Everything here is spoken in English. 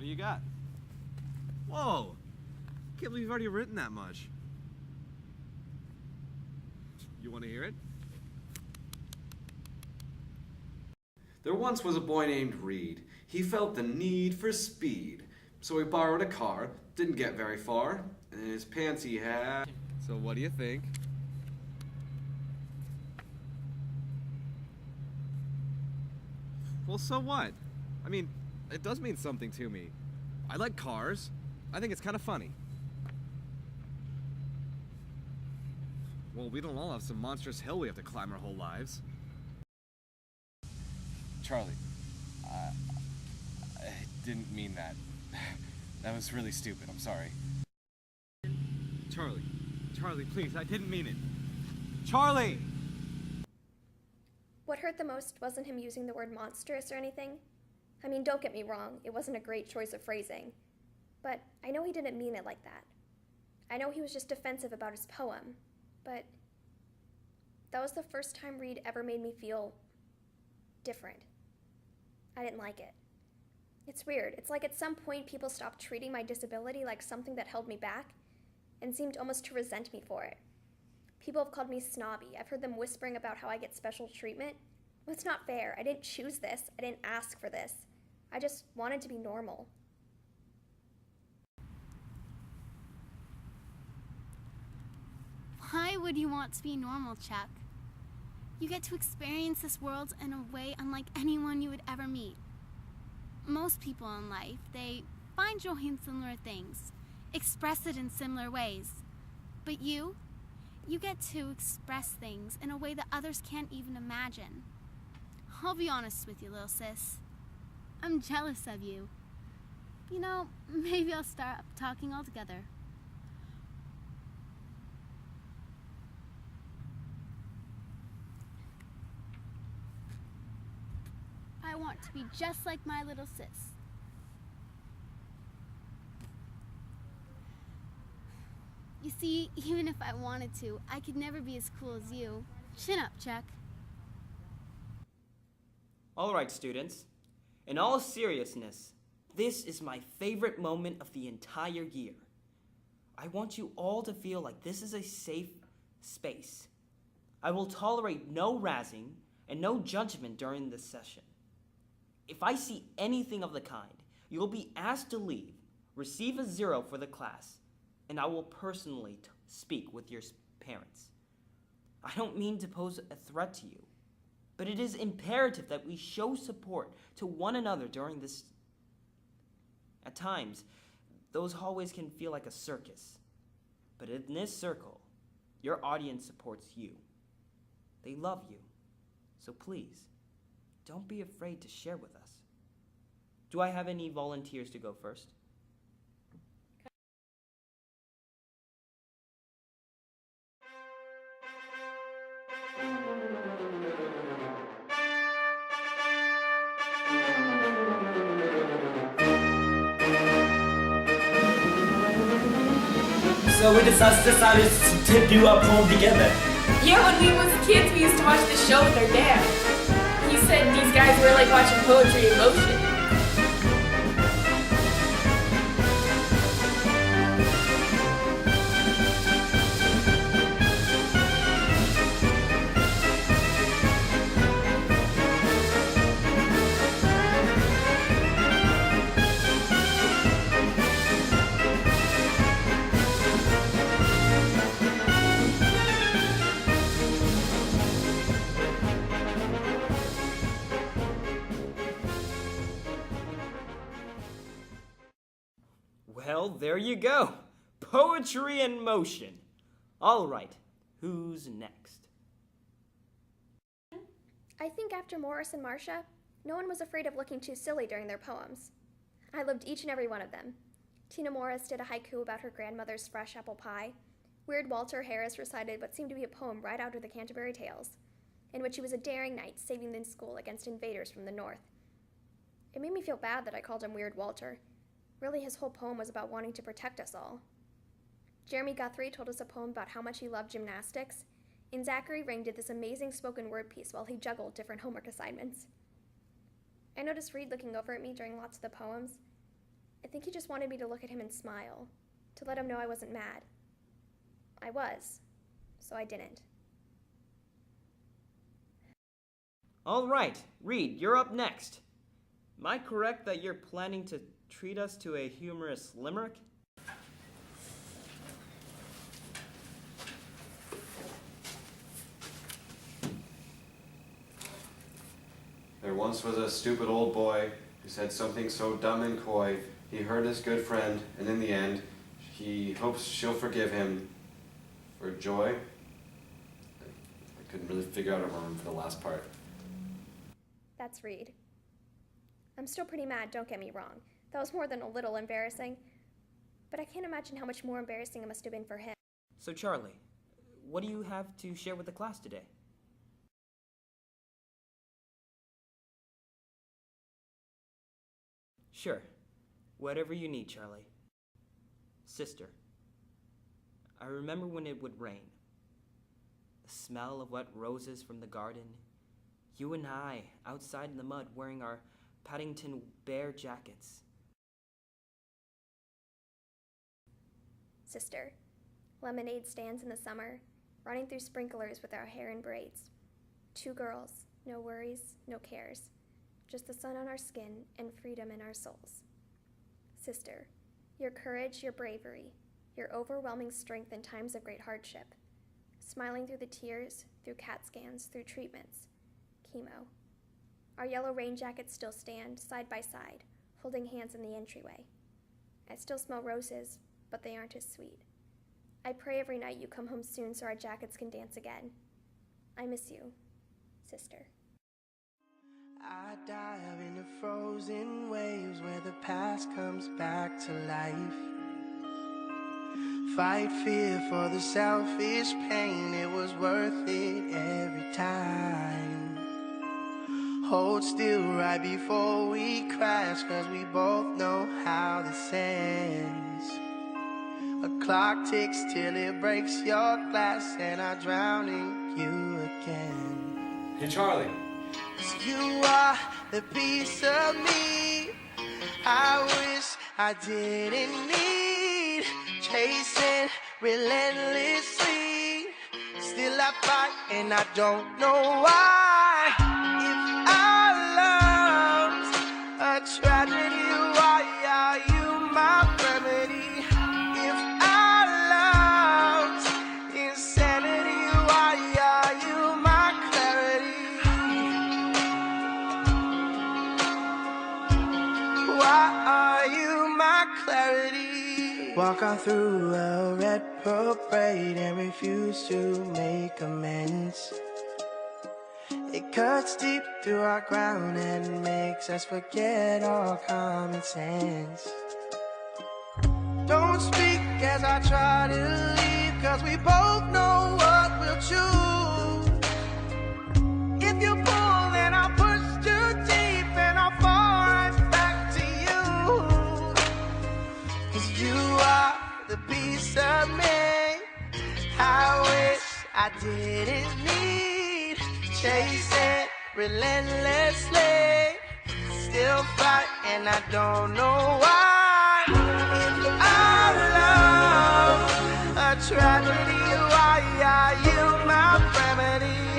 What do you got? Whoa! Can't believe you've already written that much. You want to hear it? There once was a boy named Reed. He felt the need for speed. So he borrowed a car, didn't get very far, and in his pants he had... So what do you think? Well, so what? I mean, it does mean something to me. I like cars. I think it's kind of funny. Well, we don't all have some monstrous hill we have to climb our whole lives. Charlie, I didn't mean that. That was really stupid. I'm sorry. Charlie, please, I didn't mean it. Charlie! What hurt the most wasn't him using the word monstrous or anything. I mean, don't get me wrong, it wasn't a great choice of phrasing. But I know he didn't mean it like that. I know he was just defensive about his poem, but that was the first time Reed ever made me feel different. I didn't like it. It's weird. It's like at some point people stopped treating my disability like something that held me back and seemed almost to resent me for it. People have called me snobby. I've heard them whispering about how I get special treatment. Well, it's not fair. I didn't choose this. I didn't ask for this. I just wanted to be normal. Why would you want to be normal, Chuck? You get to experience this world in a way unlike anyone you would ever meet. Most people in life, they find joy in similar things, express it in similar ways. But you get to express things in a way that others can't even imagine. I'll be honest with you, little sis. I'm jealous of you. You know, maybe I'll start talking altogether. I want to be just like my little sis. You see, even if I wanted to, I could never be as cool as you. Chin up, Chuck. All right, students. In all seriousness, this is my favorite moment of the entire year. I want you all to feel like this is a safe space. I will tolerate no razzing and no judgment during this session. If I see anything of the kind, you'll be asked to leave, receive a 0 for the class, and I will personally speak with your parents. I don't mean to pose a threat to you, but it is imperative that we show support to one another during this. At times, those hallways can feel like a circus, but in this circle, your audience supports you. They love you, so please, don't be afraid to share with us. Do I have any volunteers to go first? So we decided to do a poem together. Yeah, when we was kids, we used to watch this show with our dad. He said these guys were like watching poetry in motion. Well, there you go. Poetry in motion. All right, who's next? I think after Morris and Marcia, no one was afraid of looking too silly during their poems. I loved each and every one of them. Tina Morris did a haiku about her grandmother's fresh apple pie. Weird Walter Harris recited what seemed to be a poem right out of the Canterbury Tales, in which he was a daring knight saving the school against invaders from the north. It made me feel bad that I called him Weird Walter. Really, his whole poem was about wanting to protect us all. Jeremy Guthrie told us a poem about how much he loved gymnastics, and Zachary Ring did this amazing spoken word piece while he juggled different homework assignments. I noticed Reed looking over at me during lots of the poems. I think he just wanted me to look at him and smile, to let him know I wasn't mad. I was, so I didn't. All right, Reed, you're up next. Am I correct that you're planning to treat us to a humorous limerick? There once was a stupid old boy who said something so dumb and coy. He hurt his good friend, and in the end, he hopes she'll forgive him for joy. I couldn't really figure out a rhyme for the last part. That's Reed. I'm still pretty mad, don't get me wrong. That was more than a little embarrassing. But I can't imagine how much more embarrassing it must have been for him. So Charlie, what do you have to share with the class today? Sure. Whatever you need, Charlie. Sister, I remember when it would rain. The smell of wet roses from the garden. You and I outside in the mud wearing our Paddington Bear jackets. Sister, lemonade stands in the summer, running through sprinklers with our hair in braids. 2 girls, no worries, no cares. Just the sun on our skin and freedom in our souls. Sister, your courage, your bravery, your overwhelming strength in times of great hardship. Smiling through the tears, through CAT scans, through treatments, chemo. Our yellow rain jackets still stand side by side, holding hands in the entryway. I still smell roses, but they aren't as sweet. I pray every night you come home soon so our jackets can dance again. I miss you, sister. I dive into frozen waves where the past comes back to life. Fight fear for the selfish pain, it was worth it every time. Hold still right before we crash, cause we both know how this ends. A clock ticks till it breaks your glass, and I drown in you again. Hey, Charlie. You are the piece of me I wish I didn't need. Chasing relentlessly, still I fight and I don't know why. If our love's a tragedy, why are you my remedy? If our love's insanity, why are you my clarity? Why are you my clarity? Walk on through a red parade and refuse to make amends. It cuts deep through our ground and makes us forget all common sense. Don't speak as I try to leave, cause we both know what we'll choose. If you pull, then I'll push too deep and I'll fall right back to you. Cause you are the piece of me I wish I didn't need. Chasing relentlessly, still fight and I don't know why. If our love a tragedy, why are you my remedy?